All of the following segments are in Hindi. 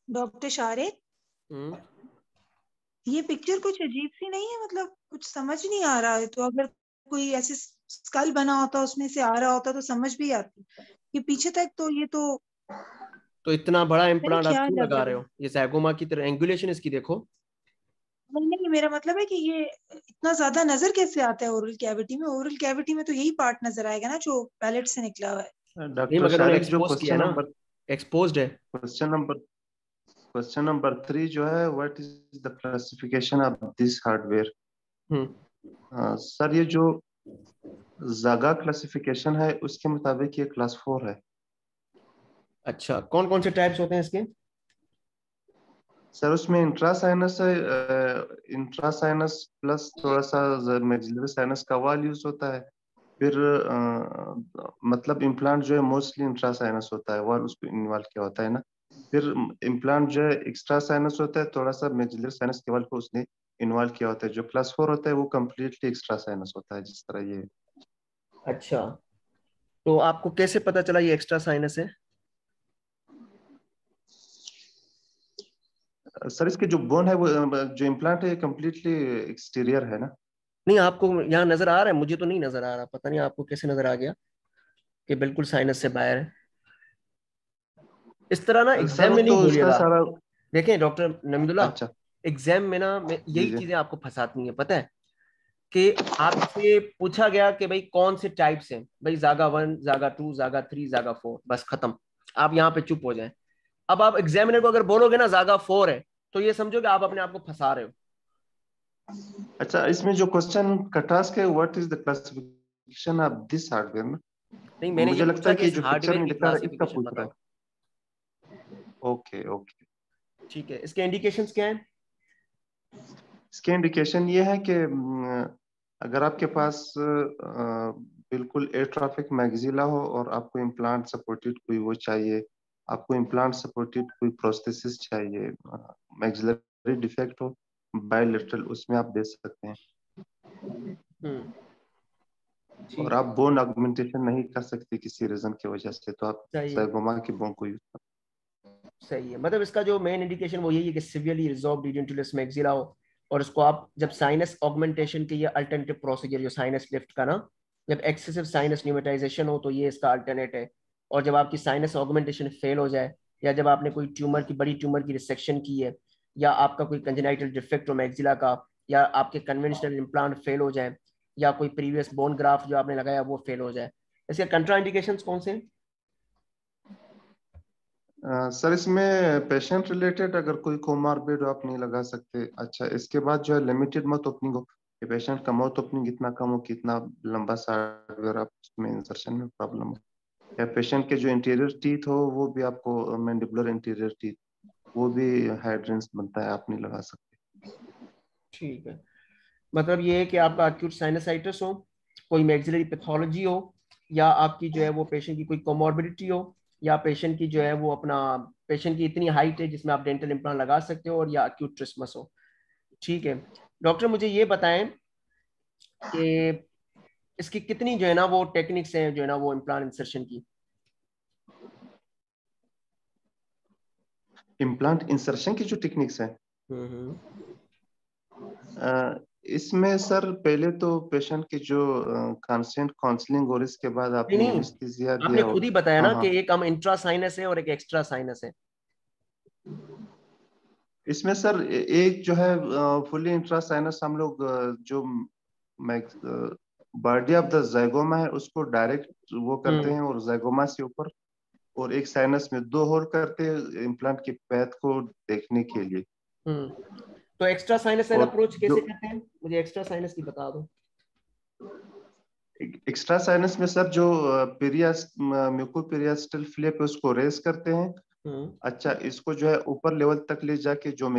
डॉक्टर शारिक, हम्म, ये पिक्चर कुछ अजीब सी नहीं है? मतलब कुछ समझ नहीं आ रहा है। तो अगर कोई ऐसे स्कल बना होता, उसमें से आ रहा होता तो समझ भी आती। ये पीछे तक तो ये तो तो इतना बड़ा पता नहीं इम्प्लांट आप क्या क्यों लग लगा रहा रहे है। हो? ये जैगोमा की तरह एंगुलेशन इसकी देखो। नहीं नहीं, मेरा मतलब है कि ये इतना ज्यादा नजर कैसे आता है ओरल कैविटी में? ओरल कैविटी में तो यही पार्ट नजर आएगा ना जो पैलेट से निकला हुआ है। नहीं, डॉक्टर मगर उन्होंने शारिक, जो एक्सपोज किया है ना, एक्सपोज्ड है। क्वेश्चन नंबर 3 जो है, what is the classification of this hardware? Sir, ये जो जागा क्लासिफिकेशन है उसके मुताबिक ये क्लास 4 है। अच्छा, कौन कौन से टाइप्स होते हैं इसके? सर, उसमें इंट्रासाइनस है, इंट्रासाइनस प्लस थोड़ा सा मैक्सिलरी साइनस का वाल यूज होता है। फिर मतलब इम्प्लांट जो है मोस्टली इंट्रासाइनस होता है, वाल उसको इन्वॉल्व किया होता है ना। फिर इम्प्लांट जो है एक्स्ट्रा साइनस होता है, थोड़ा सा मैक्सिलरी साइनस के वाल को उसने इन्वॉल्व किया होता है। जो क्लास 4 होता है वो कम्प्लीटली एक्स्ट्रा साइनस होता है, जिस तरह ये। अच्छा, तो आपको कैसे पता चला ये एक्स्ट्रा साइनस है? सर, इसके जो बोन है वो जो इम्प्लांट है कम्प्लीटली एक्सटीरियर है ना। नहीं, आपको यहाँ नजर आ रहा है, मुझे तो नहीं नजर आ रहा, पता नहीं आपको कैसे नजर आ गया कि बिल्कुल साइनस से बाहर है। इस तरह ना एग्जाम सर, में नहीं तो इसका बोलिएगा। सारा। देखें डॉक्टर नमीदुल्ला, अच्छा। एग्जाम में ना जी यही जी। चीजें आपको फंसाती हैं, पता है? कि आपसे पूछा गया कि भाई कौन से टाइप्स हैं, भाई जागा 1, जागा 2, जागा 3, जागा 4, बस खत्म। आप यहाँ पे चुप हो जाएं। अब आप एग्जामिनर को अगर बोलोगे ना जागा 4 है, तो ये समझो कि आप अपने आप को फंसा रहे हो। अच्छा, इसमें जो क्वेश्चन का टास्क है, what is the classification of this hardware ना। नहीं, मैंने ये मुझे लगता पूछा है कि कि इस जो पिक्चर हार्डवेयर में की दिखा रहा है इसका क्लासिफिकेशन पूछ रहा बताओ। है। Okay okay. ठीक है, इसके इंडिकेशंस क्या है? इसके इंडिकेशन ये है कि अगर आपके पास बिल्कुल एट्रोफिक मैग्जिला हो और आपको इम्प्लांट सपोर्टेड कोई वो चाहिए, आपको इम्प्लांट सपोर्टेड कोई प्रोस्थेसिस चाहिए, मैग्जिलरी डिफेक्ट हो बायलेटरल, उसमें आप दे सकते हैं। हम्म, और ठीक आप है, बोन ऑगमेंटेशन नहीं कर सकते किसी रीजन की वजह से, तो आप सही है। साइगोमा की बोन को यूज। सही है, मतलब इसका जो मेन इंडिकेशन वो यही है कि सिवियरली रिजॉल्व डिडेंटुलस मैक्सिला हो। और इसको आप जब साइनस ऑगमेंटेशन के, ये अल्टरनेटिव प्रोसीजर जो साइनस लिफ्ट का ना, जब एक्सेसिव साइनस न्यूमेटाइजेशन हो तो ये इसका अल्टरनेट है। और जब आपकी साइनस ऑगमेंटेशन फेल हो जाए, या जब आपने कोई ट्यूमर की, बड़ी ट्यूमर की रिसेक्शन की है, या आपका कोई कंजेनाइटल डिफेक्ट हो मैक्सिला का, या आपके कन्वेंशनल इम्प्लांट फेल हो जाए, या कोई प्रीवियस बोन ग्राफ्ट जो आपने लगाया वो फेल हो जाए, इसके कंट्रा इंडिकेशंस कौन से हैं? सर, इसमें पेशेंट रिलेटेड अगर कोई कोमार्बिड आप नहीं लगा सकते। अच्छा, इसके बाद जो है लिमिटेड माउथ ओपनिंग हो, कि पेशेंट का माउथ ओपनिंग इतना कम हो कि इतना लंबा सा हार्डवेयर आप उसमें इंसर्शन में प्रॉब्लम हो, या पेशेंट के जो इंटीरियर टीथ हो वो भी आपको मैंडिबुलर इंटीरियर टीथ वो भी हाइड्रेंस बनता है, आप नहीं लगा सकते। ठीक है, मतलब ये है कि आपका acute साइनसाइटिस हो, कोई मैक्सिलरी पैथोलॉजी हो, या आपकी जो है वो पेशेंट की कोई कोमॉर्बिडिटी हो, या पेशेंट की जो है वो अपना, पेशेंट की इतनी हाइट है जिसमें आप डेंटल इम्प्लांट लगा सकते हो, और या acute ट्रिस्मस हो। ठीक है डॉक्टर, मुझे ये बताएं कि इसकी कितनी जो है ना वो टेक्निक्स हैं जो है ना वो इम्प्लांट इंसर्शन की? इम्प्लांट इंसर्शन की जो टेक्निक्स है, हम्म। इसमें सर पहले तो पेशेंट की जो कांस्टेंट काउंसलिंग और इसके बाद नहीं आपने नहीं, एनेस्थीसिया आपने दिया हो। खुद ही बताया हाँ ना कि हाँ। एक हम इंट्रा साइनस है और एक एक्स्ट्रा साइनस है। इसमें सर एक जो है फुली इंट्रासाइनस, हम लोग जो बॉडी ऑफ द जाइगोमा है उसको डायरेक्ट वो करते हम्म हैं, और जाइगोमा से ऊपर, और एक साइनस में 2 होल करते हैं इम्प्लांट की पैथ को देखने के लिए। हम्म। तो एक्स्ट्रा साइनस और अप्रोच जो कैसे करते हैं, मुझे एक्स्ट्रा साइनस की बता दो। एक्स्ट्रा साइनस में सर जो म्यूकोपेरियास्टल फ्लैप है उसको रेस करते हैं। हम्म अच्छा, इसको जो है ऊपर लेवल तक ले जाके जो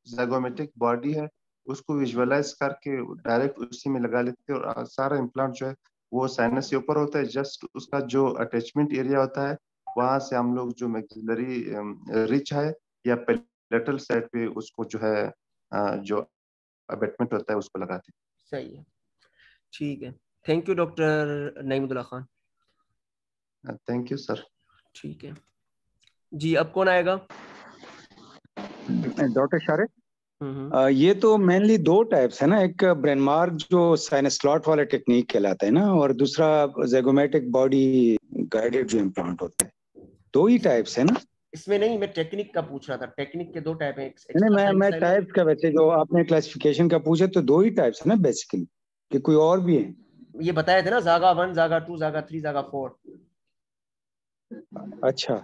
जाइगोमेटिक बॉडी है उसको विजुअलाइज करके डायरेक्ट उसी में लगा लेते हैं, और सारा इम्प्लांट जो है वो साइनस से ऊपर होता है। जस्ट उसका जो अटैचमेंट एरिया होता है वहां से हम लोग जो मैक्सिलरी रिच है या पेलेटल साइड पे उसको जो है जो अबेटमेंट होता है उसको लगाते सही है, ठीक है। Thank you doctor Naimuddaula Khan. हैं। Thank you sir. ठीक है जी, अब कौन आएगा? डॉक्टर शारिक, ये तो मेनली दो टाइप्स है ना, एक ब्रेन मार्क जो साइनस स्लॉट वाला टेक्निक कहलाता है ना, और दूसरा ज़ैगोमैटिक बॉडी गाइडेड जो इम्प्लांट होता है, दो ही टाइप्स है ना? इसमें नहीं, मैं टेक्निक का पूछ रहा था, टेक्निक के दो टाइप हैं। नहीं, मैं टाइप्स का, वैसे जो आपने क्लासिफिकेशन का पूछे तो दो ही टाइप्स है ना बेसिकली, कि कोई और भी है? ये बताए थे ना, ज़ागा 1, ज़ागा 2, ज़ागा 3, ज़ागा 4। अच्छा,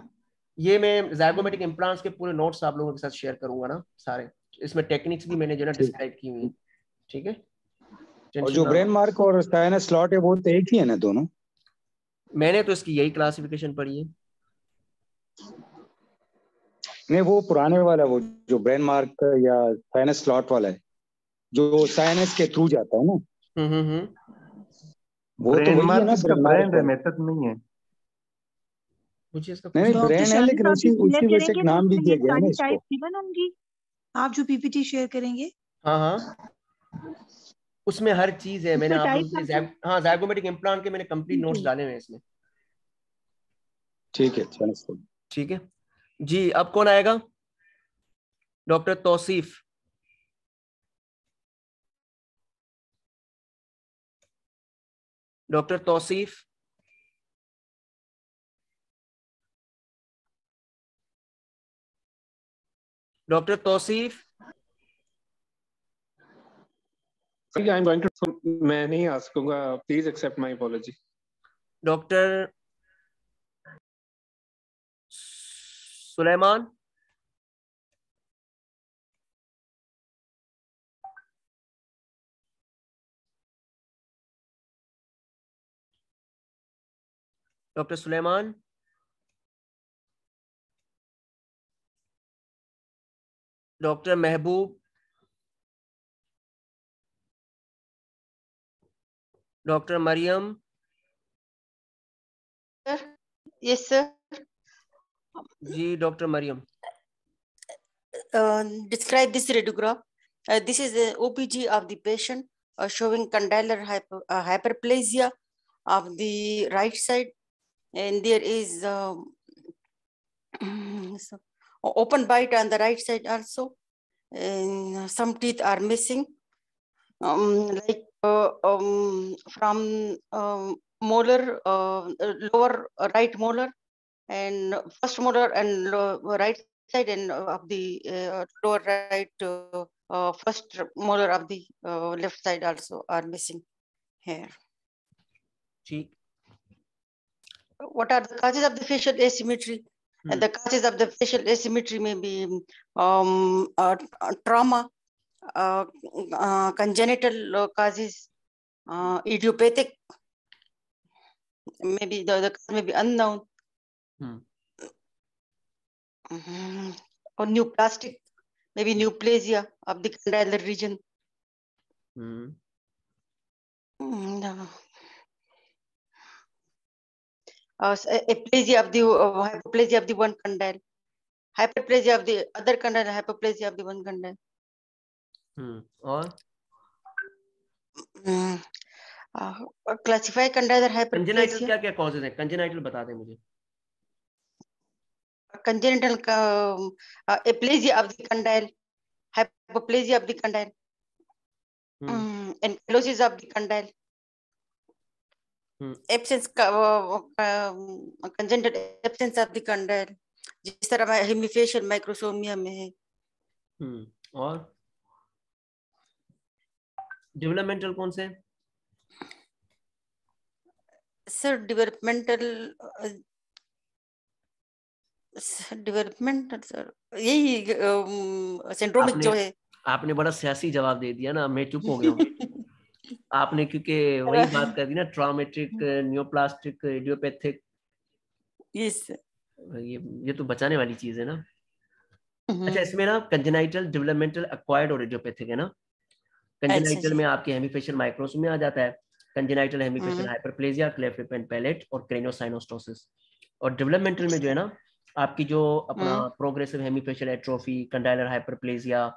ये मैं ज़ाइगोमेटिक इम्प्लांट्स के पूरे नोट्स आप लोगों के साथ शेयर करूंगा ना सारे, इसमें टेक्निक्स भी मैंने जो है ना डिस्क्राइब की हुई है, ठीक है? और जो ब्रेन मार्क और साइनस स्लॉट है वो तो एक ही है ना दोनों? मैंने तो इसकी यही क्लासिफिकेशन पढ़ी है। नहीं, वो पुराने वाला, वो जो ब्रेन मार्क या साइनस स्लॉट वाला है, जो साइनस के थ्रू जाता है ना, वो तो वही है ना, इसका ब्रेन मेथड नहीं है। मुझे इसका नहीं, ब्रेन है, लेकिन उसी वजह से एक नाम भी दिया गया है ना इसको। होंगी आप जो पीपीटी शेयर करेंगे। हाँ, उसमें हर चीज है। मैंने आप लोगों से हाँ ज़ाइगोमेटिक इम्प्लांट के मैंने कंप्लीट नोट्स डाले हुए हैं इसमें। ठीक है, ठीक है जी। अब कौन आएगा? Doctor Tauseef. Doctor Tauseef, doctor Tauseef. I'm going to, मैं नहीं आ सकूंगा, please accept my apology. Doctor Suleman. Doctor Suleman. Doctor Mehboob. Doctor Mariam. Yes sir. जी doctor Mariam. Describe this radiograph. This is the OPG of the patient showing condylar hyperplasia of the right side, and there is open bite on the right side also, and some teeth are missing, from molar, lower right molar, and first molar and right side, and of the lower right first molar of the left side also are missing here. ठीक। What are the causes of the facial asymmetry? And the causes of the facial asymmetry may be trauma, congenital causes, idiopathic, maybe the cause may be unknown, or neoplastic, maybe neoplasia of the condylar region. Aplasia of the hyperplasia of the one condyle, hyperplasia of the other condyle, hyperplasia of the one condyle. और classify condylar hyperplasia. क्या क्या कॉजेज हैं? कंजेनाइटल बता दें मुझे। Congenital aplasia of the condyle, hypoplasia of the condyle, ankylosis of the condyle, absence, congenital absence of the condyle, जिस तरह हेमीफेशियल माइक्रोसोमिया में है। और डेवलपमेंटल कौन से? सर डेवलपमेंटल सर यही सिंड्रोमिक जो है। आपने बड़ा सियासी जवाब दे दिया ना, मैं चुप हो गया हूँ। आपने क्योंकि वही बात कर दी ना, ट्रॉमेटिक, नियोप्लास्टिक, इडियोपैथिक। यस, ये तो बचाने वाली चीज है ना। अच्छा, इसमें ना कंजेनाइटल, डेवलपमेंटल, एक्वायर्ड और इडियोपैथिक है ना। कंजेनाइटल में आपके हेमीफेशियल माइक्रोसोमिया आ जाता है, congenital hemifacial hyperplasia, cleft lip and palate और क्रेनियोसाइनोस्टोसिस। और डेवलपमेंटल में जो है ना आपकी जो अपना प्रोग्रेसिव हेमीफेशियल एट्रोफी, कंडाइलर हाइपरप्लेजिया,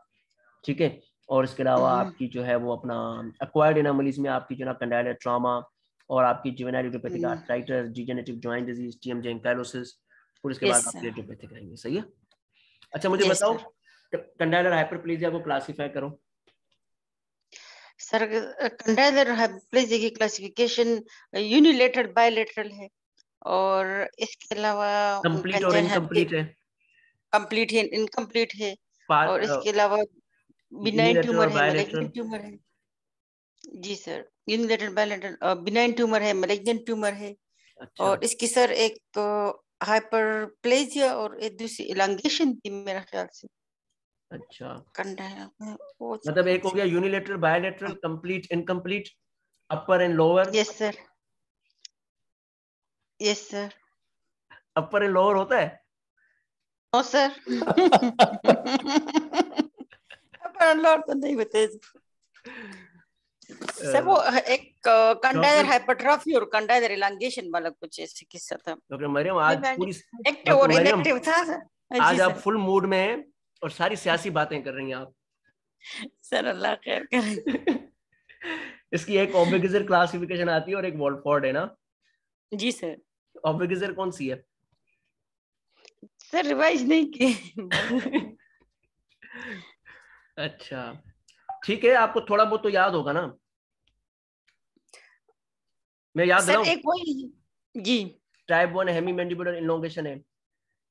ठीक है। और इसके अलावा आपकी जो है वो अपना एक्वायर्ड एनोमलीज में आपकी जो ना कंडाइलर ट्रॉमा और आपकी juvenile idiopathic arthritis, degenerative joint disease, TMJ ankylosis, और इसके बाद आपके इडियोपैथिक आएंगे। सही है। अच्छा मुझे बताओ कंडाइलर हाइपरप्लेजिया को क्लासिफाई करो। सर कंडाइलर हाइपरप्लेजिया की क्लासिफिकेशन यूनिलेटरल बायलेटरल है, और इसके अलावा कंप्लीट और इनकम्प्लीट है, कंप्लीट है, इनकम्प्लीट है, और इसके अलावा बिनाइन यूनिलेटरल ट्यूमर और है, बायलेटरल। मैलिग्नेंट ट्यूमर है। जी sir, unilateral bilateral benign tumour है, मैलिग्नेंट ट्यूमर है। अच्छा। और इसकी सर एक हाइपरप्लेजिया और एक दूसरी इलांगेशन थी मेरे ख्याल से। अच्छा, कंडाइलर मतलब एक हो गया unilateral, bilateral, complete, incomplete, upper and lower. Yes sir, yes sir. Upper and lower होता है? No sir. Upper and lower तो नहीं बताए सर। वो एक कंडाइलर हाइपरट्रॉफी और कंडाइलर इलांगेशन वाला कुछ ऐसे किस्सा था। डॉक्टर मरियम आज पूरी, एक्टिव और इनएक्टिव था सर। आज आप फुल मूड में हैं और सारी सियासी बातें कर रही हैं आप। सर अल्लाह खैर करे। इसकी एक ऑब्लिगेजर क्लासिफिकेशन आती है और एक वॉल्फोर्ड है ना? जी सर। ऑब्लिगेजर कौन सी है सर? रिवाइज नहीं की। अच्छा ठीक है, आपको थोड़ा बहुत तो याद होगा ना? मैं याद दिलाऊं? सर एक वही जी, टाइप 1 हेमीमैंडिबुलर इनलोंगेशन है,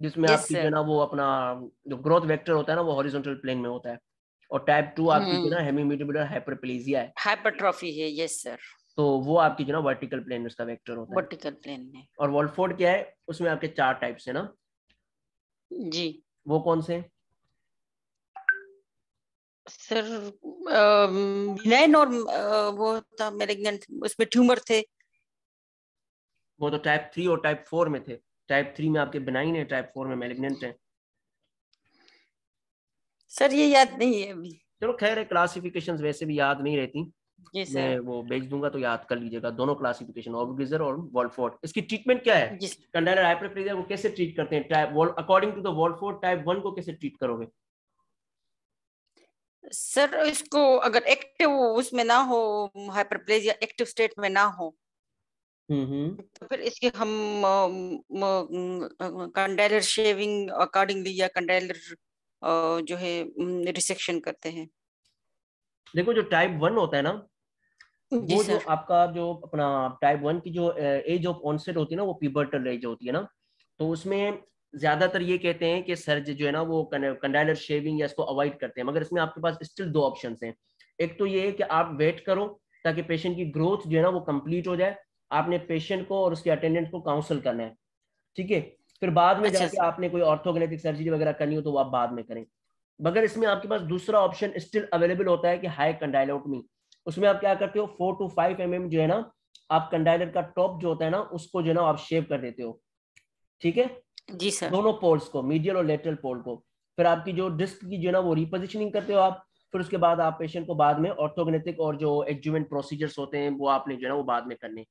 जिसमें yes, आपकी जो ना वो अपना जो ग्रोथ वेक्टर होता है ना वो हॉरिजॉन्टल प्लेन में होता है, और टाइप 2 आपकी जो ना हेमीमैंडिबुलर हाइपरप्लेजिया है, हाइपरट्रॉफी है। Yes sir. तो वो आपकी जो ना वर्टिकल प्लेन में उसका वेक्टर होता है। वर्टिकल प्लेन में। और वॉल्फोर्ड क्या है? उसमें आपके 4 टाइप्स है ना जी। वो कौन से? सर बिनाइन और वो था मैलिग्नेंट, उसमें ट्यूमर थे। वो तो टाइप 3 और टाइप 4 में थे। टाइप 3 में आपके बिनाइन है, टाइप 4 में मैलिग्नेंट है। सर ये याद नहीं है अभी। चलो खैर है, क्लासिफिकेशंस वैसे भी याद नहीं रहती। जी सर। मैं वो भेज दूंगा तो याद कर लीजिएगा दोनों क्लासिफिकेशन, ऑब्लिगेजर और वॉल्फोर्ड। इसकी ट्रीटमेंट क्या है? कंडाइलर हाइपरप्लेजिया को कैसे ट्रीट करते हैं? Type according to the Wolford type 1 को कैसे ट्रीट करोगे? सर इसको अगर एक्टिव उसमें ना हो, हाइपरप्लेजिया एक्टिव स्टेट में ना हो, तो फिर इसके हम कंडाइलर शेविंग अकॉर्डिंगली या कंडाइलर जो है रिसेक्शन करते हैं। देखो जो टाइप 1 होता है ना, वो जो आपका जो अपना टाइप 1 की जो एज ऑफ ऑनसेट होती है ना वो प्यूबर्टल एज होती है ना, तो उसमें ज्यादातर ये कहते हैं कि सर्ज जो है ना वो कंडाइलर शेविंग या इसको अवॉइड करते हैं, मगर इसमें आपके पास स्टिल 2 ऑप्शंस हैं। एक तो ये है कि आप वेट करो ताकि पेशेंट की ग्रोथ जो है ना वो कंप्लीट हो जाए, आपने पेशेंट को और उसके अटेंडेंट को काउंसल करना है, ठीक है? फिर बाद में जाके आपने कोई ऑर्थोगेनेटिक सर्जरी वगैरह करनी हो तो वो आप बाद में करें। मगर इसमें आपके पास दूसरा ऑप्शन स्टिल अवेलेबल होता है कि हाई कंडाइलोटमी। उसमें आप क्या करते हो, 4 to 5 mm जो है ना आप कंडाइलर का टॉप जो होता है ना उसको जो है ना आप शेव कर देते हो, ठीक है? जी सर। दोनों पोल्स को, मीडियल और लेटरल पोल को। फिर आपकी जो डिस्क की जो है ना वो रिपोजिशनिंग करते हो आप। फिर उसके बाद आप पेशेंट को बाद में ऑर्थोगेनेटिक और जो एडजुवेंट प्रोसीजर्स होते हैं वो आपने जो है ना वो बाद में करने।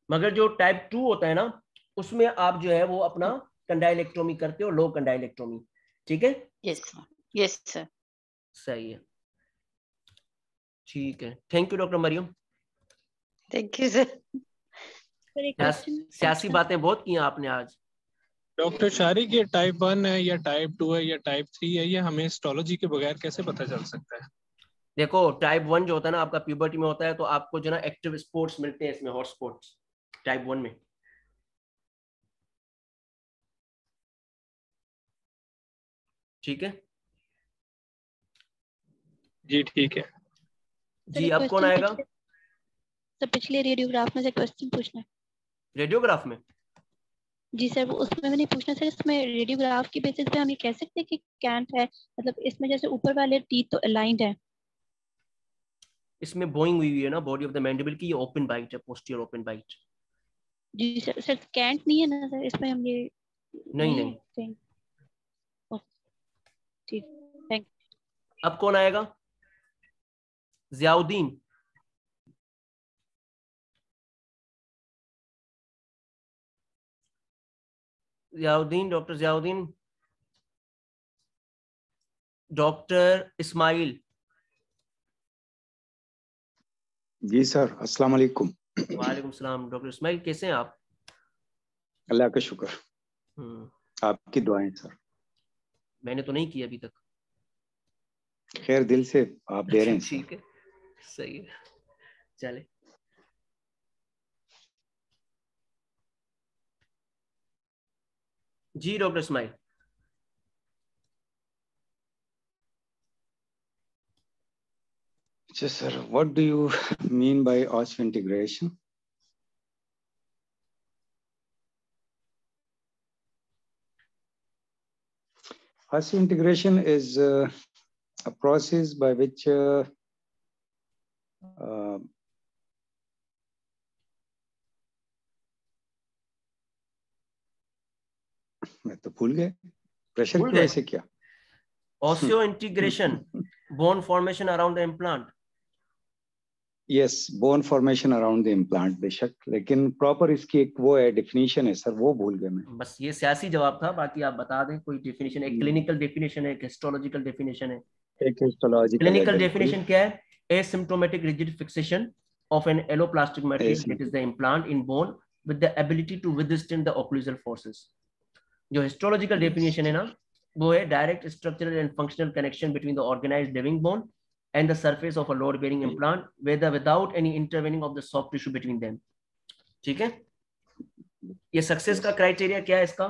मगर जो टाइप 2 होता है ना उसमें आप जो है वो अपना कंडाइलेक्टोमी करते हो, लो कंडाइलेक्टोमी, ठीक है? Yes sir, yes sir. सही है, ठीक है, thank you doctor Maryam. Thank you sir. सियासी बातें बहुत की आपने आज। डॉक्टर शारिक, ये टाइप 1 है या टाइप 2 है या टाइप 3 है, ये हमें हिस्टोलॉजी के बगैर कैसे पता चल सकता है? देखो टाइप 1 जो होता है ना आपका प्यूबर्टी में होता है, तो आपको जो ना एक्टिव स्पोर्ट्स मिलते हैं इसमें, हॉट स्पॉट्स टाइप 1 में, ठीक है? जी ठीक है जी। अब कौन आएगा? सर पिछले रेडियोग्राफ में से क्वेश्चन पूछना है। रेडियोग्राफ में? जी सर, उसमें मैंने पूछना सर, इसमें रेडियोग्राफ की बेसिस पे हम ये कह सकते हैं कि कैंट है, मतलब इसमें जैसे ऊपर वाले टीथ तो अलाइंड है, इसमें बोइंग हुई है ना बॉडी ऑफ द मैंडिबल की, ये ओपन बाइट है, पोस्टीरियर ओपन बाइट। जी सर। सर कैंट नहीं है ना सर इसमें? हम ये नहीं। ठीक, थैंक। अब कौन आएगा? जियाउद्दीन। जियाउद्दीन, डॉक्टर जियाउद्दीन। डॉक्टर इस्माइल। जी सर, अस्सलाम वालेकुम। वालेकुम सलाम। डॉक्टर इस्माइल कैसे हैं आप? अल्लाह का शुक्र, आपकी दुआएं सर। मैंने तो नहीं की अभी तक। खैर दिल से आप दे रहे हैं। ठीक है, सही है, चले। जी डॉक्टर इस्माइल। अच्छा sir, what do you mean by osseointegration? Osseointegration is a process by which मैं तो भूल गया, प्रेशर की वजह से क्या? Osseointegration, bone formation around the implant. Yes, bone formation around the implant, बेशक, लेकिन प्रॉपर इसकी एक वो है डेफिनेशन है सर, वो भूल गया मैं। बस ये सियासी जवाब था, बाकी आप बता दें कोई डेफिनेशन, एक क्लिनिकल डेफिनेशन है, एक हिस्टोलॉजिकल डेफिनेशन है। एक हिस्टोलॉजिकल है। क्लिनिकल डेफिनेशन क्या है? asymptomatic rigid fixation of an alloplastic material that is the implant in bone with the ability to withstand the occlusal forces. जो हिस्टोलॉजिकल डेफिनेशन है ना, वो है direct structural and functional connection between the organized living bone and the surface of a load bearing implant without any intervening of the soft tissue between them. ठीक है, ये सक्सेस का क्राइटेरिया क्या है इसका?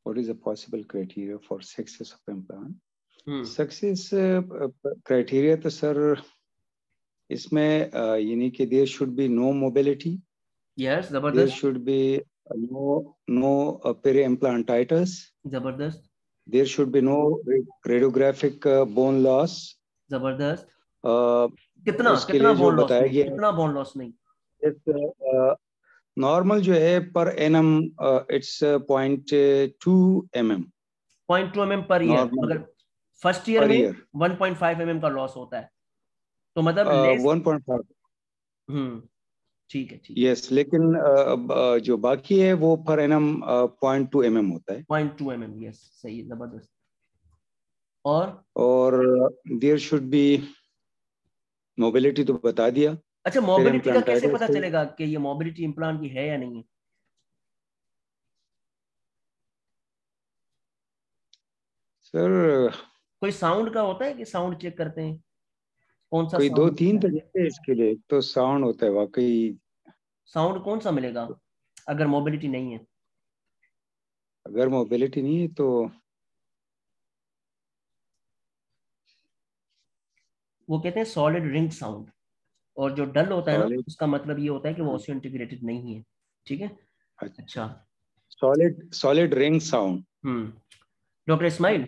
What is the possible criteria for success of implant? Success criteria तो सर इसमें यानी कि there should be no mobility. Yes, जबरदस्त. There should be no peri-implantitis. जबरदस्त. There should be no radiographic bone loss. जबरदस्त. कितना बोन लॉस? कितना बोन लॉस नहीं? नॉर्मल जो है per annum it's 0.2 mm. 0.2 mm per year. अगर फर्स्ट ईयर में 1.5 mm का लॉस होता है तो मतलब 1.5। ठीक है, ठीक। यस, लेकिन जो बाकी है वो पर एनम 0.2 mm होता है। 0.2 mm, यस, सही है, जबरदस्त। और देयर शुड बी मोबिलिटी, तो बता दिया। अच्छा, मोबिलिटी का कैसे पता चलेगा कि ये मोबिलिटी इम्प्लांट की है या नहीं है? सर कोई साउंड का होता है कि साउंड चेक करते हैं? कौन सा? कोई 2-3 तरीके इसके लिए। तो साउंड होता है, वाकई साउंड कौन सा मिलेगा अगर मोबिलिटी नहीं है? अगर मोबिलिटी नहीं है तो वो कहते हैं सॉलिड रिंग साउंड, और जो डल होता है ना उसका मतलब ये होता है कि वो ऑसियो इंटीग्रेटेड नहीं है। ठीक है, अच्छा। Solid ring sound. Doctor Ismail,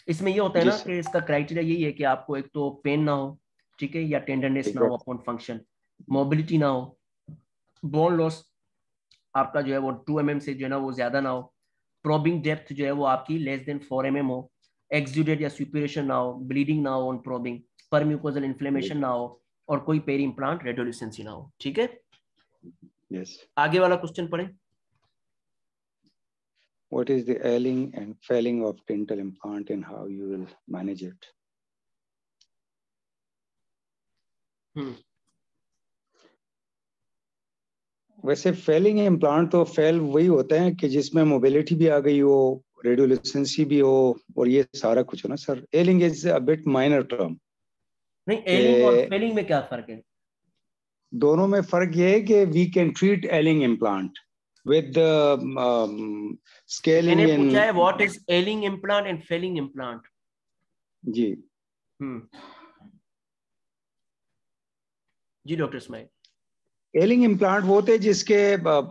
इसमें ये होता है ना सर। कि इसका क्राइटेरिया यही है कि आपको एक तो पेन ना हो, ठीक है, या टेंडरनेस ना हो अपॉन फंक्शन, मोबिलिटी ना हो, बोन लॉस आपका जो है वो 2 mm से जो है ना वो ज्यादा ना हो, प्रोबिंग डेप्थ जो है वो आपकी लेस देन 4 mm हो, एक्सुडेट या सुपरेशन ना हो, ब्लीडिंग ना हो ऑन प्रोबिंग, परम्यूकोजल इन्फ्लेमेशन ना हो, और कोई पेरी इम्प्लांट रेडियोल्यूसेंसी ना हो। ठीक है, यस। आगे वाला क्वेश्चन पढ़ें। What is the ailing and failing of dental implant and how you will manage it? वैसे फेलिंग इम्प्लांट तो फेल वही होता है कि जिसमें मोबिलिटी भी आ गई हो, रेडियोल्यूसेंसी भी हो, और ये सारा कुछ हो ना sir. Ailing is a bit minor term. नहीं, एलिंग और फेलिंग में क्या फर्क है? दोनों में फर्क ये है कि we can treat ailing implant with scaling मैंने in... पूछा है what is ailing implant and failing implant? जी जी डॉक्टर इस्माइल। एलिंग इम्प्लांट वो होते हैं जिसके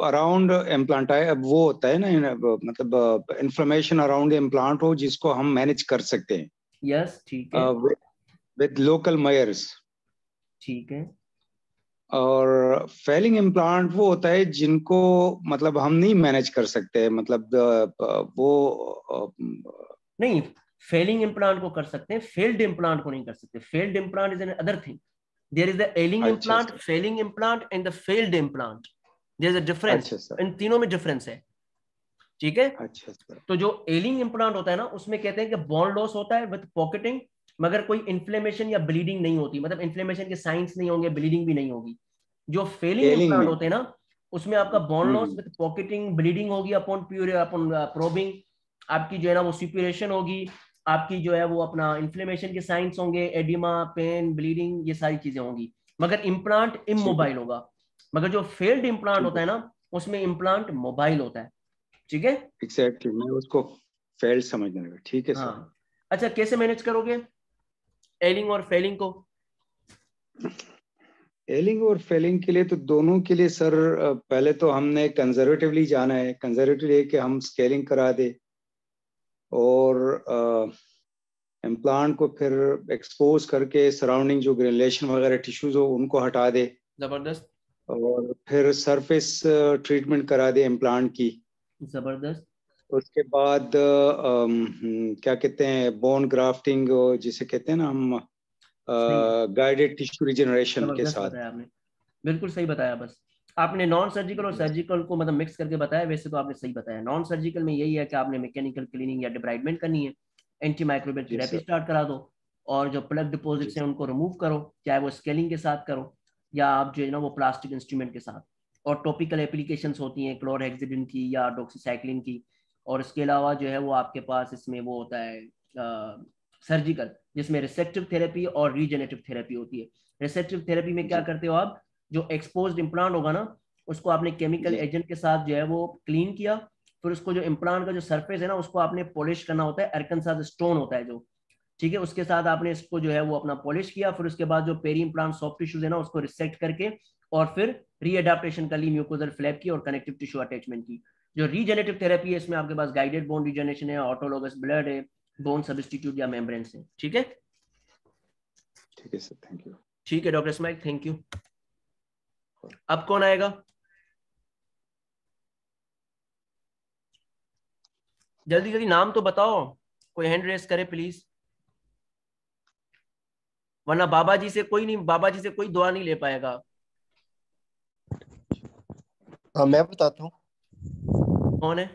अराउंड इम्प्लांट वो होता है ना, मतलब इन्फ्लेमेशन अराउंड इम्प्लांट हो जिसको हम मैनेज कर सकते हैं। यस, ठीक है, विद लोकल मेयर्स। ठीक है। और फेलिंग इम्प्लांट वो होता है जिनको मतलब हम नहीं मैनेज कर सकते, मतलब वो नहीं, फेलिंग इम्प्लांट को कर सकते हैं, फेल्ड इम्प्लांट को नहीं कर सकते। Failed implant is an other thing. There is the ailing implant, failing implant and the failed implant. There is a difference, इन तीनों में डिफरेंस है। ठीक है, अच्छा सर। तो जो एलिंग इम्प्लांट होता है ना उसमें कहते हैं कि बोन लॉस होता है विद पॉकेटिंग, मगर कोई इन्फ्लेमेशन या ब्लीडिंग नहीं होती, मतलब इन्फ्लेमेशन के साइंस नहीं होंगे, ब्लीडिंग भी नहीं होगी। जो फेलिंग इम्प्लांट होते हैं ना उसमें आपका bone loss with pocketing, bleeding होगी अपॉन प्रोबिंग, आपकी जो है ना वो सुप्यूरेशन होगी, आपकी जो है वो अपना इन्फ्लेमेशन के साइंस होंगे, एडिमा, पेन, ब्लीडिंग, ये सारी चीजें होंगी, मगर इम्प्लांट इमोबाइल होगा। मगर जो फेल्ड इम्प्लांट होता है ना उसमें इम्प्लांट मोबाइल होता है। ठीक है, एग्जैक्टली, मैं उसको फेल्ड समझने लगा। ठीक है सर। हाँ। अच्छा, कैसे मैनेज करोगे एलिंग और फेलिंग को? एलिंग और फेलिंग के लिए तो दोनों के लिए सर पहले तो हमने कंजर्वेटिवली जाना है। कंजर्वेटिव है कि हम स्केलिंग करा दे और इम्प्लांट को फिर एक्सपोज करके सराउंडिंग जो ग्रेनुलेशन वगैरह टिश्यूज हो उनको हटा दे, जबरदस्त। और फिर सरफेस ट्रीटमेंट करा दे इम्प्लांट की। जबरदस्त। उसके बाद क्या कहते हैं, बोन ग्राफ्टिंग जिसे कहते हैं ना हम, गाइडेड टिश्यू रिजेनरेशन के जबरदस्त साथ। बताया आपने, बिल्कुल सही बताया। बस आपने नॉन सर्जिकल और सर्जिकल को मतलब मिक्स करके बताया। वैसे तो आपने सही बताया, नॉन सर्जिकल में यही है कि आपने मैकेनिकल क्लीनिंग या डिब्राइडमेंट करनी है, एंटी माइक्रोबियल जी थेरेपी सर। स्टार्ट करा दो, और जो प्लग डिपॉजिट्स जी हैं उनको रिमूव करो, चाहे वो स्केलिंग के साथ करो या आप जो है ना वो प्लास्टिक इंस्ट्रूमेंट के साथ। और टॉपिकल एप्लीकेशंस होती हैं क्लोरहेक्सिडिन की या डॉक्सीसाइक्लिन की। और इसके अलावा जो है वो आपके पास इसमें वो होता है सर्जिकल, जिसमें रिसेक्टिव थेरेपी और रीजेनेटिव थेरेपी होती है। रिसेप्टिव थेरेपी में क्या जी करते हो आप, जो एक्सपोज्ड इम्प्लांट होगा ना उसको आपने केमिकल जी एजेंट के साथ जो है वो क्लीन किया, फिर उसको जो इम्प्लांट का जो सरफेस है ना उसको आपने पॉलिश करना होता है, अरकानसास स्टोन होता है जो, ठीक है, उसके साथ आपने इसको जो है वो अपना पॉलिश किया। फिर उसके बाद जो पेरी इम्प्लांट सॉफ्ट टिश्यूज है ना उसको रिसेक्ट करके और फिर रीअडेप्टेशन कर ली, म्यूकोजल फ्लैप की और कनेक्टिव टिश्यू अटैचमेंट की। जो रीजेनेटिव थेरेपी है इसमें आपके पास गाइडेड बोन रीजनरेशन है, ऑटोलोगस ब्लड है, बोन सब्स्टिट्यूट या मेम्ब्रेन है। ठीक है, ठीक है सर, थैंक यू। ठीक है डॉक्टर स्माइक, थैंक यू। अब कौन आएगा? जल्दी जल्दी नाम तो बताओ, कोई हैंड रेस करे प्लीज, वरना बाबा जी से कोई नहीं, बाबा जी से कोई दुआ नहीं ले पाएगा। हाँ मैं बताता हूँ। कौन है?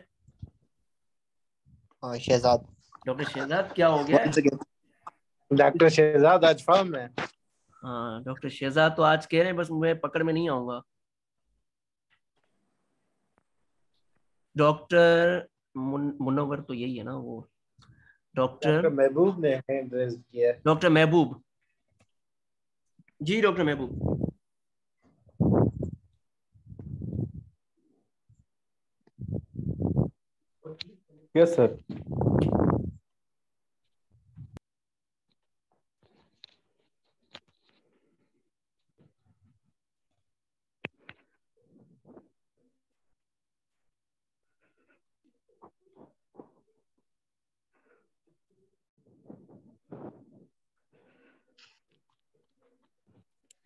हाँ शहजाद। डॉक्टर शहजाद, क्या हो गया है? डॉक्टर शहजाद आज फॉर्म में। हाँ डॉक्टर शहजाद तो आज कह रहे हैं बस मैं पकड़ में नहीं आऊंगा। डॉक्टर मुनव्वर तो यही है ना वो, डॉक्टर डॉक्टर महबूब ने हैंड रेज किया है। Doctor Mehboob ji, doctor Mehboob. Yes sir.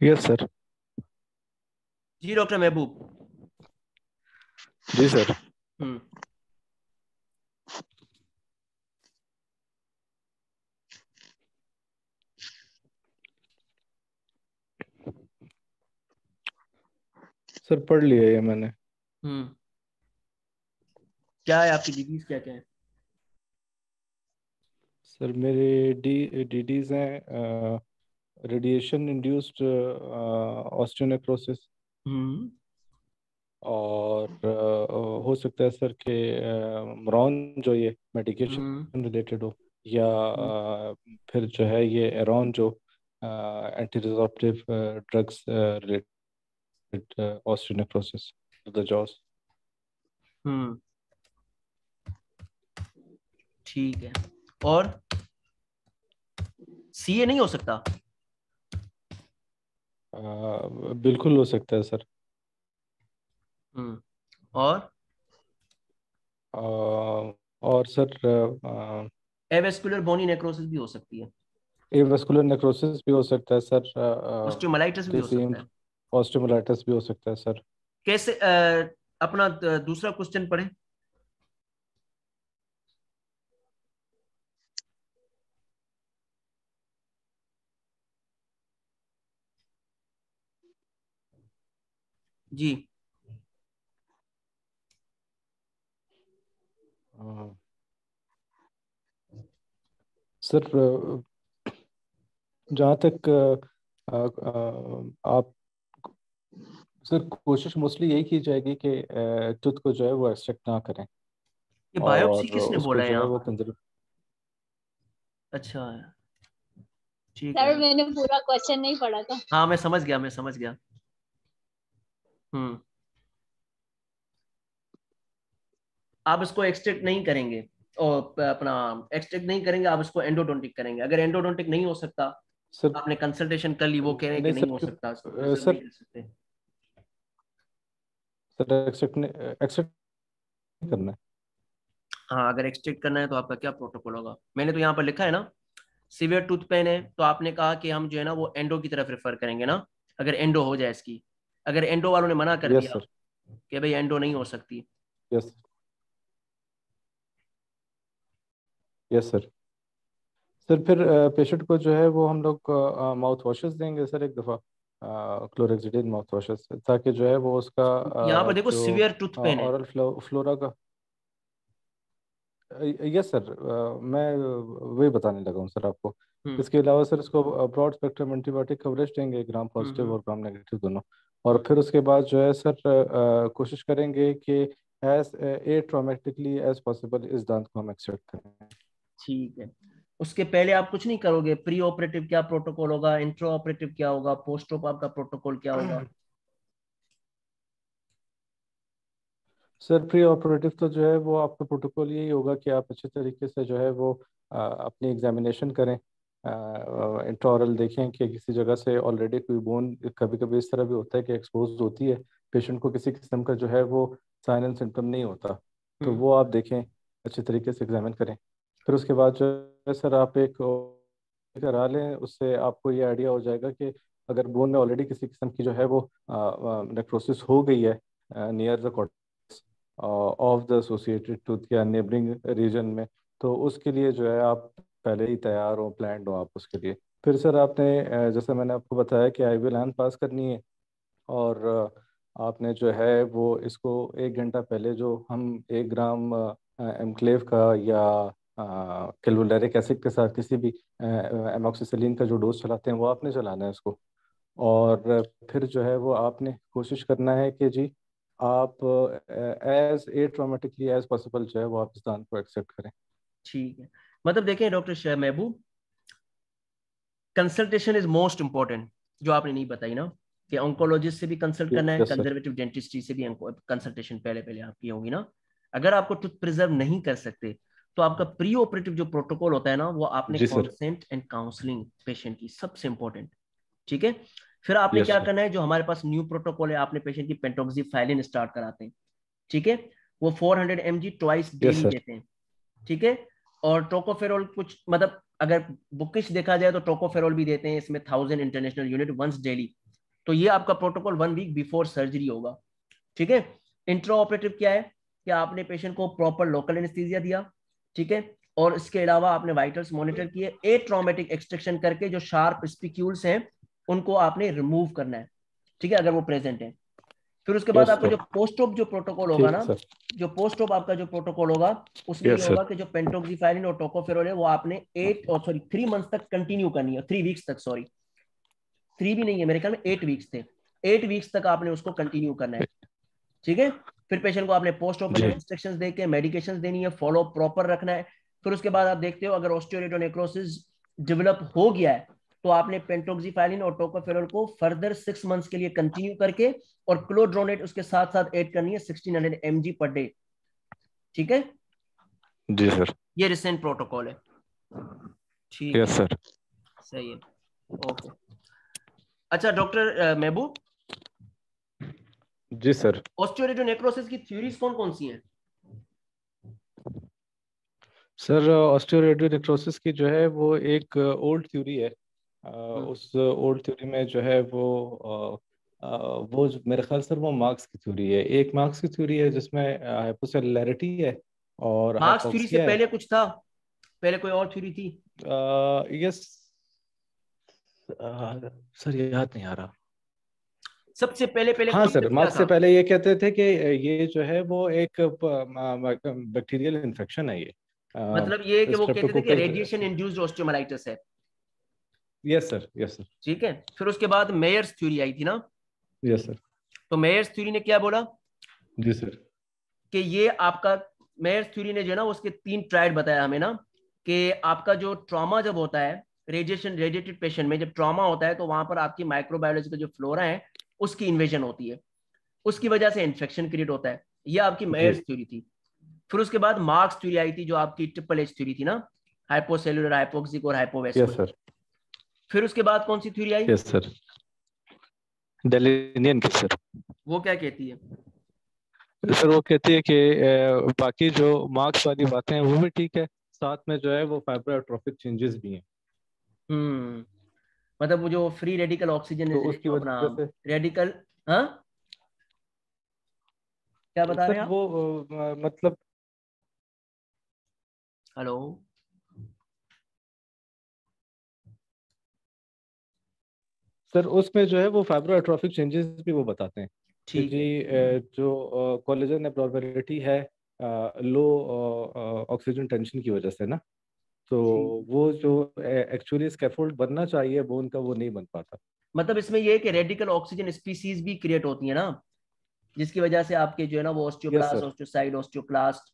Yes sir. जी डॉक्टर महबूब। जी सर। सर पढ़ लिया ये मैंने। क्या है आपकी डिजीज, क्या क्या है? सर मेरे डीडीज हैं रेडिएशन इंड्यूस्ड ऑस्टियोनेक्रोसिस, और हो सकता है सर कि मरॉन जो ये मेडिकेशन रिलेटेड हो, या फिर जो है ये एरॉन जो anti resorptive drugs related osteonecrosis of the jaws. ठीक है, और सीए नहीं हो सकता? बिल्कुल हो सकता है सर। और सर एवेस्कुलर बोनी नेक्रोसिस भी हो सकती है, एवास्कुलर नेक्रोसिस भी हो सकता है सर, ऑस्टियोमाइलाइटिस भी हो सकता है, ऑस्टियोमाइलाइटिस भी हो सकता है सर। कैसे अपना दूसरा क्वेश्चन पढ़ें। जी सर जहाँ तक आप सर कोशिश मोस्टली यही की जाएगी कि टूथ को जो है वो एक्सट्रैक्ट ना करें। ये बायोप्सी और किसने उसको बोला है जो है यहाँ वो पर? कंजर्व। अच्छा ठीक सर है। मैंने पूरा क्वेश्चन नहीं पढ़ा था। हाँ मैं समझ गया, मैं समझ गया। आप इसको एक्सट्रैक्ट नहीं करेंगे और अपना एक्सट्रैक्ट नहीं करेंगे, आप इसको एंडोडोंटिक करेंगे। अगर एंडोडोंटिक नहीं हो सकता, सर आपने कंसल्टेशन कर ली, वो कह रहे हैं कि नहीं नहीं सर, हो सकता, इसको प्रिजर्व सर नहीं कर सकते। सर एक्सेप्ट करना है। हाँ अगर एक्सट्रैक्ट करना है तो आपका क्या प्रोटोकॉल होगा? मैंने तो यहाँ पर लिखा है ना, सीवियर टूथ पेन है तो आपने कहा कि हम जो है ना वो एंडो की तरफ रेफर करेंगे ना, अगर एंडो हो जाए इसकी। अगर एंडो वालों ने मना कर यस दिया सर, कि भाई एंडो नहीं हो सकती, यस यस सर। सर फिर पेशेंट को जो है वो हम लोग माउथ वॉशेस देंगे सर, एक दफ़ा क्लोरेक्सिडिन माउथ वॉशेस, ताकि जो है वो उसका यहाँ पर देखो जो सीवियर टूथ पेन है। ऑरल फ्लोरा का। यस सर, मैं वही बताने लगा हूँ सर आपको। इसके अलावा सर इसको ब्रॉड स्पेक्ट्रम एंटीबायोटिक कवरेज देंगे, ग्राम पॉजिटिव और ग्राम नेगेटिव दोनों। और फिर उसके बाद जो है सर कोशिश करेंगे कि एज ए ट्रॉमेटिकली एज पॉसिबल इस दांत को हम एक्सट्रैक्ट करें। ठीक है, उसके पहले आप कुछ नहीं करोगे? प्री ऑपरेटिव क्या प्रोटोकॉल होगा, इंट्रो ऑपरेटिव क्या होगा, पोस्ट ऑप आपका प्रोटोकॉल क्या होगा? सर प्री ऑपरेटिव तो जो है वो आपका प्रोटोकॉल यही होगा कि आप अच्छे तरीके से जो है वो अपनी एग्जामिनेशन करें, इंट्राऑरल देखें कि किसी जगह से ऑलरेडी कोई बोन, कभी कभी इस तरह भी होता है कि एक्सपोज होती है, पेशेंट को किसी किस्म का जो है वो साइन एंड सिम्टम नहीं होता, तो वो आप देखें, अच्छे तरीके से एग्जामिन करें। फिर उसके बाद जो है सर आप एक करा लें, उससे आपको ये आइडिया हो जाएगा कि अगर बोन में ऑलरेडी किसी किस्म की जो है वो नेक्रोसिस हो गई है near the of the associated tooth या नेबरिंग रीजन में, तो उसके लिए जो है आप पहले ही तैयार हो, प्लान्ड हो आप उसके लिए। फिर सर आपने जैसे मैंने आपको बताया कि आईवी लाइन पास करनी है, और आपने जो है वो इसको 1 घंटा पहले जो हम 1 ग्राम एमक्लेव का या कैलवोलेरिक एसिड के साथ किसी भी एमोक्सिसिलिन का जो डोज चलाते हैं वो आपने चलाना है उसको। और फिर जो है वो आपने कोशिश करना है कि जी आप एज ए ट्रॉमेटिकली एज पॉसिबल जो है वो आप इस दान को एक्सेप्ट करें। ठीक है, मतलब देखें doctor Shah Mehboob, consultation is most important, जो आपने नहीं बताई ना, कि ऑन्कोलॉजिस्ट से भी कंसल्ट करना है, यस सर, कंजर्वेटिव डेंटिस्ट्री से भी कंसल्टेशन पहले पहले आपकी होगी ना। अगर आपको टूथ प्रिजर्व नहीं कर सकते तो आपका प्री ऑपरेटिव जो प्रोटोकॉल होता है ना, वो आपने जी sir, consent and counselling patient की सबसे इंपॉर्टेंट। ठीक है, फिर आपने यस क्या सर, करना है, जो हमारे पास न्यू प्रोटोकॉल है, आपने पेशेंट की पेंटोक्सिफाइलिन स्टार्ट कराते हैं। ठीक है, वो 400 mg twice yes daily sir, देते हैं। ठीक है, और टोकोफेरोल कुछ, मतलब अगर बुकिश देखा जाए तो टोकोफेरोल भी देते हैं इसमें 1000 इंटरनेशनल यूनिट वंस डेली। तो ये आपका प्रोटोकॉल 1 वीक बिफोर सर्जरी होगा। ठीक है, इंट्रा ऑपरेटिव क्या है कि आपने पेशेंट को प्रॉपर लोकल एनेस्थीसिया दिया। ठीक है, और इसके अलावा आपने वाइटल्स मॉनिटर किए, ए ट्रॉमेटिक एक्सट्रैक्शन करके जो शार्प स्पिक्यूल्स हैं उनको आपने रिमूव करना है। ठीक है, अगर वो प्रेजेंट है। फिर उसके बाद यस आपका सर, जो पोस्ट ऑप जो प्रोटोकॉल होगा ठीक ना, है सर, जो पोस्ट ऑप आपका जो प्रोटोकॉल होगा, उसमें ये यस होगा सर, कि जो पेंटोक्सिफाइलिन और टोकोफेरोल है वो आपने 3 मंथ्स तक कंटिन्यू करनी है, 3 वीक्स तक, सॉरी 3 भी नहीं है मेरे ख्याल में, 8 वीक्स थे, 8 वीक्स तक आपने उसको कंटिन्यू करना है। ठीक है, फिर पेशेंट को आपने पोस्ट ऑपरेटिव जी इंस्ट्रक्शंस देके मेडिकेशंस देनी है, फॉलो प्रॉपर रखना है। फिर उसके बाद आप देखते हो अगर ऑस्टियोरेटोनेक्रोसिस डेवलप हो गया है तो आपने पेंटोक्सिफाइलिन और टोकोफेरोल को फर्दर 6 मंथ्स के लिए कंटिन्यू करके और क्लोड्रोनेट उसके साथ साथ ऐड करनी है 1600 mg पर डे। ठीक है, जी सर, ये रिसेंट प्रोटोकॉल है। ठीक है, यस सर, सही है, ओके। अच्छा डॉक्टर महबूब, जी सर। ऑस्टियोरेटोनेक्रोसिस की थ्योरीज कौन कौन सी हैं? सर ऑस्टियोरेडियोनेक्रोसिस की जो है वो एक ओल्ड थ्योरी है। उस ओल्ड थ्योरी में जो है वो मेरे ख्याल सर वो मार्क्स की थ्योरी है। एक मार्क्स की थ्योरी है जिसमें हाइपोसेलुलैरिटी है और मार्क्स थ्योरी से हाइपोक्सिया है। पहले कुछ था, पहले कोई और थ्योरी थी? यस सर, याद नहीं आ रहा। सबसे पहले पहले हाँ सर, कॉन्सेप्ट क्या मार्क्स से था? पहले ये कहते थे कि ये जो है वो एक बैक्टीरियल इन्फेक्शन है, ये मतलब ये कि वो कहते थे कि स्ट्रेप्टोकोकल। रेडिएशन इंड्यूस्ड ऑस्टियोमाइलाइटिस है। यस सर, यस सर, ठीक है, फिर उसके बाद मेयर्स थ्योरी आई थी ना। यस सर, तो मेयर्स थ्योरी ने क्या बोला जी सर, कि ये आपका मेयर्स थ्योरी ने जो है ना उसके 3 ट्रायड बताया हमें ना, कि आपका जो ट्रॉमा जब होता है रेडिएटेड पेशेंट में, जब ट्रॉमा होता है तो वहां पर आपकी माइक्रोबायोलॉजी का जो फ्लोरा है उसकी इन्वेजन होती है, उसकी वजह से इन्फेक्शन क्रिएट होता है। ये आपकी मेयर्स थ्योरी थी। फिर उसके बाद मार्क्स थ्योरी आई थी, जो आपकी ट्रिपल एच थ्योरी थी ना, हाइपोसेलुलर, हाइपोक्सिक और हाइपोवेस्कुलर। फिर उसके बाद कौन सी थ्योरी आई? यस सर, डेलिनियन की सर। वो क्या कहती है? सर वो कहती है कि बाकी जो मार्क्स वाली बातें हैं वो भी ठीक है, साथ में जो है वो फाइब्रोट्रोफिक चेंजेस भी हैं। मतलब वो जो फ्री रेडिकल ऑक्सीजन तो उसकी वजह से रेडिकल, हाँ क्या बता रहे हैं आप? वो मतलब हेलो, सर उसमें जो है वो फाइब्रोट्रोफिक चेंजेस भी वो बताते हैं कि ठीक है। जी जो कोलेजन एब्नॉर्मेलिटी है लो ऑक्सीजन टेंशन की वजह से ना, तो वो जो एक्चुअली स्कैफोल्ड बनना चाहिए बोन का वो नहीं बन पाता। मतलब इसमें ये है कि रेडिकल ऑक्सीजन स्पीसीज भी क्रिएट होती है ना, जिसकी वजह से आपके जो है ना वो ऑस्टियोब्लास्ट, ऑस्टियोसाइट, ऑस्टियोक्लास्ट,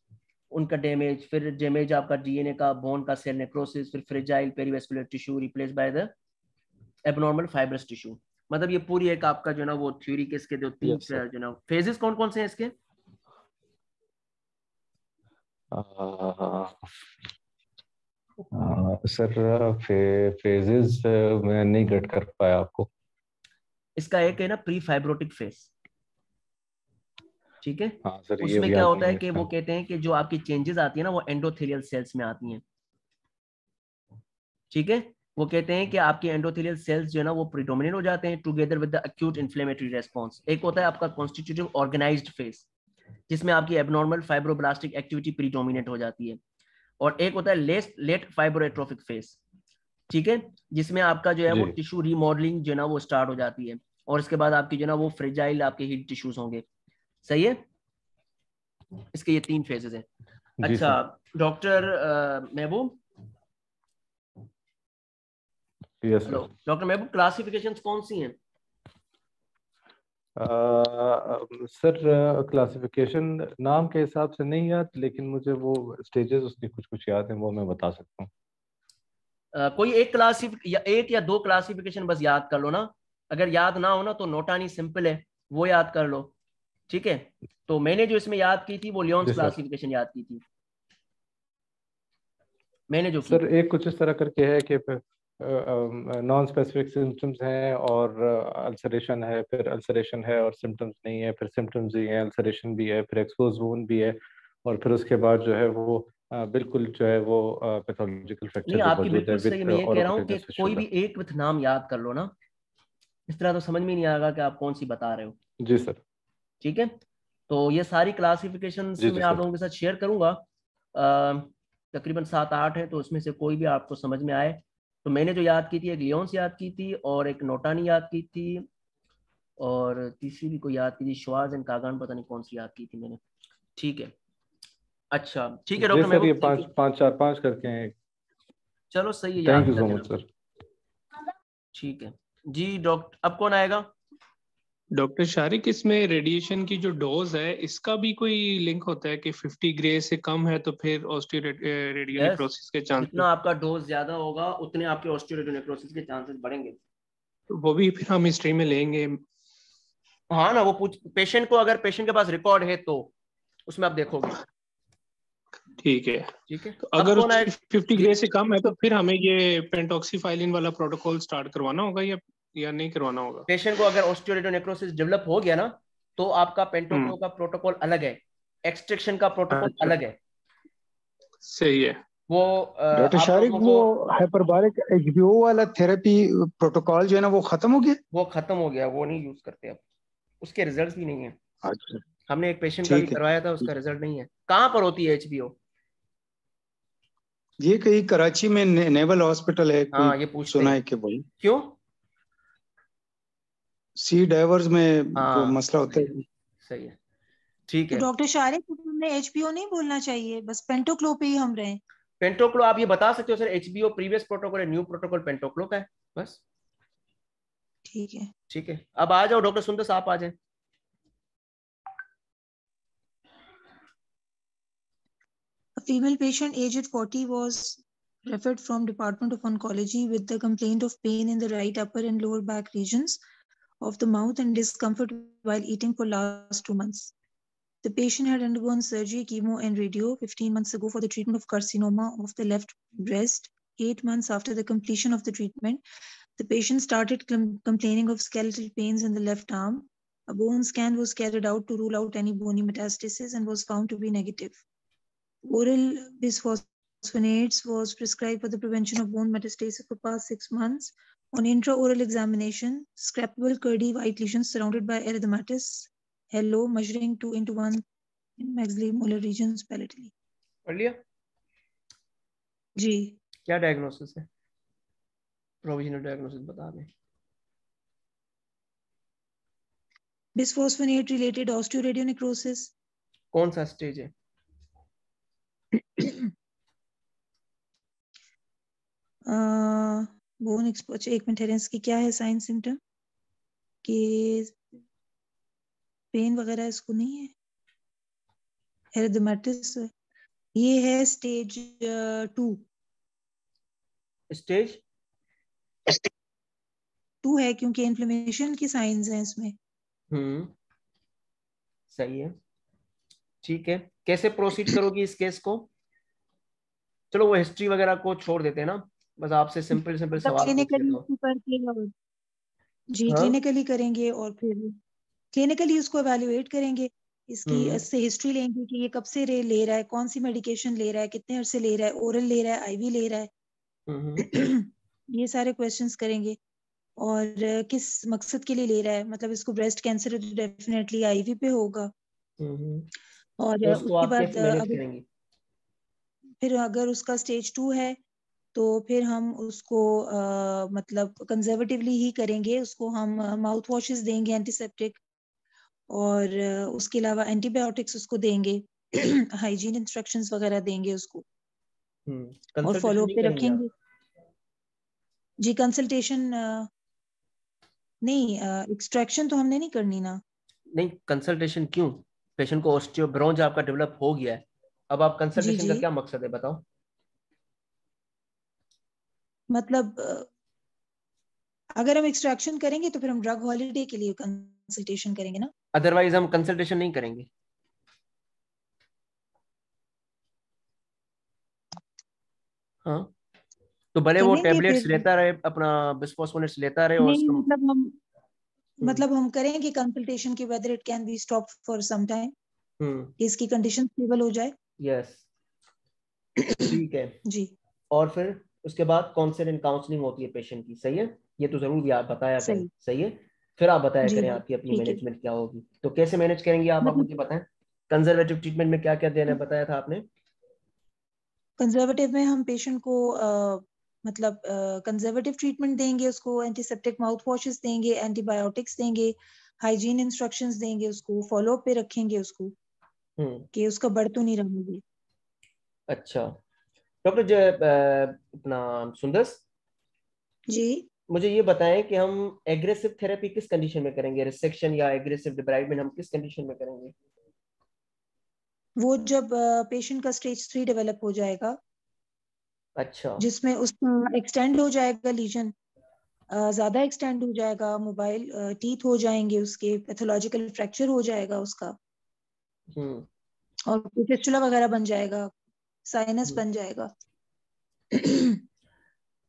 उनका डैमेज, फिर डैमेज आपका डीएनए का, बोन का सेल नेक्रोसिस, फिर fragile perivascular tissue replace by the abnormal fibrous tissue. मतलब ये पूरी एक आपका जो है ना वो थ्योरी के इसके जो 3 जो है ना फेजेस कौन कौन से हैं इसके? सर फेजेस मैं नहीं गेट कर पाया आपको। इसका एक है ना प्री फाइब्रोटिक फेज, ठीक है। हाँ सर, उसमें क्या होता है कि वो कहते हैं कि जो आपकी चेंजेस आती है ना वो एंडोथेलियल सेल्स में आती हैं, ठीक है। वो कहते हैं कि आपके एंडोथेलियल सेल्स जो है ना वो प्रीडोमिनेट हो जाते हैं together with the acute inflammatory response. एक होता है आपका कॉन्स्टिट्यूटिव ऑर्गेनाइज्ड फेज, जिसमें आपकी एबनॉर्मल फाइब्रोब्लास्टिक एक्टिविटी प्रीडोमिनेट हो जाती है, और एक होता है लेट फाइब्रोएट्रोफिक फेज, ठीक है, जिसमें आपका जो है वो टिश्यू रीमॉडलिंग जो है ना वो स्टार्ट हो जाती है, और इसके बाद आपकी जो है ना वो फ्रेजाइल आपके हीट टिश्यूज होंगे। सही है, इसके ये 3 फेजेस हैं। अच्छा डॉक्टर महबूब, हेलो डॉक्टर महबूब, क्लासिफिकेशंस कौन सी हैं? सर क्लासिफिकेशन नाम के हिसाब से नहीं याद, लेकिन मुझे वो स्टेजेस उसकी कुछ कुछ याद हैं, वो मैं बता सकता हूँ। कोई एक या 1 या 2 क्लासिफिकेशन बस याद कर लो ना, अगर याद ना हो ना तो नोटानी सिंपल है, वो याद कर लो, ठीक है। तो मैंने जो इसमें याद की थी वो लियोन्स क्लासिफिकेशन याद की थी मैंने जो सर एक कुछ इस तरह करके है कि नॉन स्पेसिफिक सिम्टम्स हैं और अल्सरेशन है, फिर अल्सरेशन है और सिम्टम्स नहीं है, फिर सिम्टम्स ही है, अल्सरेशन भी है, फिर एक्सपोज वुंड भी है, और फिर उसके बाद जो है वो बिल्कुल जो है वो पैथोलॉजिकल फ्रैक्चर नहीं, भी आपकी मौजूद है बिल्कुल सही। विद मैं ये कह रहा हूँ कि ऑरोफिटिंग कोई भी एक विथ नाम याद कर लो ना, इस तरह तो समझ में नहीं आएगा कि आप कौन सी बता रहे हो। जी सर, ठीक है, तो ये सारी क्लासिफिकेशंस मैं आप लोगों के साथ शेयर करूंगा, तकरीबन 7-8 है, तो उसमें से कोई भी आपको समझ में आए। तो मैंने जो याद की थी, एक लियोन्स याद की थी, और एक नोटानी याद की थी, और तीसरी भी कोई याद की थी, श्वार्ज एंड कागान, पता नहीं कौन सी याद की थी मैंने। ठीक है, अच्छा ठीक है डॉक्टर सर, ये महबूब, 5 करके हैं। चलो सही है, थैंक याद यू कर सो लेना। Much sir. ठीक है जी डॉक्टर, अब कौन आएगा? डॉक्टर शारिक, इसमें रेडिएशन की जो डोज है इसका भी कोई लिंक होता है कि 50 ग्रे से कम है तो फिर ऑस्टियोरेडियोनेक्रोसिस के चांसेस? जितना आपका डोज ज्यादा होगा उतने आपके ऑस्टियोरेडियोनेक्रोसिस के चांसेस बढ़ेंगे। तो वो भी फिर हम हिस्ट्री में लेंगे? हाँ ना, वो पूछ पेशेंट को, अगर पेशेंट के पास रिकॉर्ड है तो उसमें आप देखोगे। ठीक है, ठीक है, तो अगर उसकी 50 ग्रे से कम है तो फिर हमें ये पेंटॉक्सीफाइलिन वाला प्रोटोकॉल स्टार्ट करवाना होगा या नहीं करवाना होगा? पेशेंट को अगर ऑस्टियोरेडियोनेक्रोसिस डेवलप हो गया ना, तो आपका पेंटोक्लो का प्रोटोकॉल अलग है, एक्सट्रैक्शन का प्रोटोकॉल अलग है। सही है। वो डॉक्टर शारिक, वो हाइपरबारिक एचबीओ वाला थेरेपी प्रोटोकॉल जो है ना वो खत्म हो गया? वो खत्म हो गया, वो नहीं यूज करते अब, उसके रिजल्ट्स भी नहीं है। अच्छा, हमने एक पेशेंट का भी करवाया था, उसका रिजल्ट नहीं है। कहाँ पर होती है एचबीओ? ये कहीं कराची में नेवल हॉस्पिटल है, हाँ, ये पूछते सुना हैं है कि बोल क्यों सी डाइवर्स में वो मसला होता है। सही है, ठीक है। तो डॉक्टर शारिक, तुमने एचपीओ नहीं बोलना चाहिए, बस पेंटोक्लो पे ही हम रहे। पेंटोक्लो आप ये बता सकते हो सर, एचबीओ प्रीवियस प्रोटोकॉल है, न्यू प्रोटोकॉल पेंटोक्लो का है, बस। ठीक है, ठीक है, अब आ जाओ डॉक्टर सुंदर, आप आ जाए। female patient aged 40 was referred from Department of Oncology with the complaint of pain in the right upper and lower back regions of the mouth and discomfort while eating for last 2 months. The patient had undergone surgery, chemo and radio 15 months ago for the treatment of carcinoma of the left breast. 8 months after the completion of the treatment, the patient started complaining of skeletal pains in the left arm. A bone scan was carried out to rule out any bony metastasis and was found to be negative. Oral bisphosphonates was prescribed for the prevention of bone metastasis for past 6 months. On intraoral examination, scrapable curdy white lesions surrounded by erythematous halo measuring 2:1 in maxillary regions palatally. पढ़ लिया जी. क्या डायग्नोसिस है? प्रोविजनल डायग्नोसिस बता दें. बिस्फोस्फोनेट रिलेटेड ऑस्टियोरेडियोनेक्रोसिस. कौन सा स्टेज है? Bone exposure. एक मिनट है, इसकी क्या है साइन सिम्टम कि पेन वगैरह इसको नहीं है. एरिथमेटिस ये है स्टेज 2. स्टेज 2 है क्योंकि इन्फ्लेमेशन की साइंस हैं इसमें. सही है. ठीक है, कैसे प्रोसीड करोगी इस केस को? चलो वो हिस्ट्री वगैरह को छोड़ देते हैं ना, बस आपसे सिंपल सवाल क्लिनिकली जी क्लिनिकली करेंगे और फिर क्लिनिकली उसको एवेल्युएट करेंगे. इसकी इससे हिस्ट्री लेंगे कि ये कब से ले रहा है, कौन सी मेडिकेशन ले रहा है, कितने अरसे ले रहा है, ओरल ले रहा है, आईवी ले रहा है. ये सारे क्वेश्चंस करेंगे और किस मकसद के लिए ले रहा है. मतलब इसको ब्रेस्ट कैंसर है तो डेफिनेटली आईवी पे होगा. और उसके बाद फिर अगर उसका स्टेज 2 है तो फिर हम उसको मतलब कंजर्वेटिवली ही करेंगे. उसको हम माउथ वॉशेस देंगे एंटीसेप्टिक और उसके अलावा एंटीबायोटिक्स उसको देंगे. हाइजीन इंस्ट्रक्शंस वगैरह देंगे उसको और फॉलो पे रखेंगे. जी कंसल्टेशन नहीं, एक्सट्रैक्शन तो हमने नहीं करनी ना. नहीं कंसल्टेशन क्यों? पेशेंट को ऑस्टियोब्रोंज आपका डेवलप हो गया है, अब आप कंसल्टेशन का क्या मकसद है बताओ? मतलब अगर हम एक्सट्रैक्शन करेंगे तो फिर हम ड्रग हॉलिडे के लिए कंसल्टेशन करेंगे ना, अदरवाइज हम कंसल्टेशन नहीं करेंगे. हाँ तो भले वो टेबलेट्स लेता रहे, अपना बिस्फोस्फोनेट्स लेता रहे. और मतलब हम करेंगे कंसल्टेशन की whether it can be stop for some time, इसकी कंडीशन स्टेबल हो जाए. यस ठीक है जी. और फिर उसके बाद काउंसलिंग एंड काउंसलिंग होती है पेशेंट की. सही है, ये तो जरूर भी आप बताया करें. सही है, फिर आप बताया करें आपकी अपनी मैनेजमेंट क्या होगी. तो कैसे मैनेज करेंगे आप मुझे बताएं. कंजर्वेटिव ट्रीटमेंट में क्या क्या देना बताया था आपने? कंजर्वेटिव में हम पेशेंट को मतलब कंजर्वेटिव ट्रीटमेंट देंगे, उसको एंटीसेप्टिक माउथ वॉशेस देंगे, एंटीबायोटिक्स देंगे, हाइजीन इंस्ट्रक्शंस देंगे, उसको फॉलो अप पे रखेंगे उसको कि उसका बढ़ तो नहीं रहा. अच्छा डॉक्टर अपना सुंदर जी मुझे ये बताएं कि हम एग्रेसिव थेरेपी किस कंडीशन में करेंगे? रिसेक्शन या एग्रेसिव डिब्राइडमेंट हम किस कंडीशन में करेंगे? वो जब पेशेंट का स्टेज 3 डेवलप हो जाएगा. अच्छा. जिसमें उसका एक्सटेंड हो जाएगा लीजन, ज्यादा एक्सटेंड हो जाएगा, मोबाइल टीथ हो जाएंगे, उसके पैथोलॉजिकल फ्रैक्चर हो जाएगा उसका और फिस्टुला वगैरह बन जाएगा, साइनस बन जाएगा.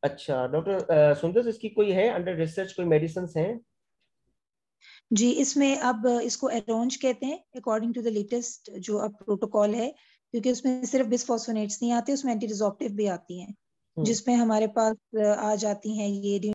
अच्छा डॉक्टर सुंदर इसकी कोई है अंडर रिसर्च कोई मेडिसिन हैं? जी इसमें अब इसको एरोंज कहते हैं अकॉर्डिंग टू द लेटेस्ट जो अब प्रोटोकॉल है, क्योंकि उसमें सिर्फ बिस्फोस्फोनेट्स नहीं आते, उसमें एंटी रिजॉर्प्टिव भी आती हैं जिसमें हमारे पास आ जाती हैं ये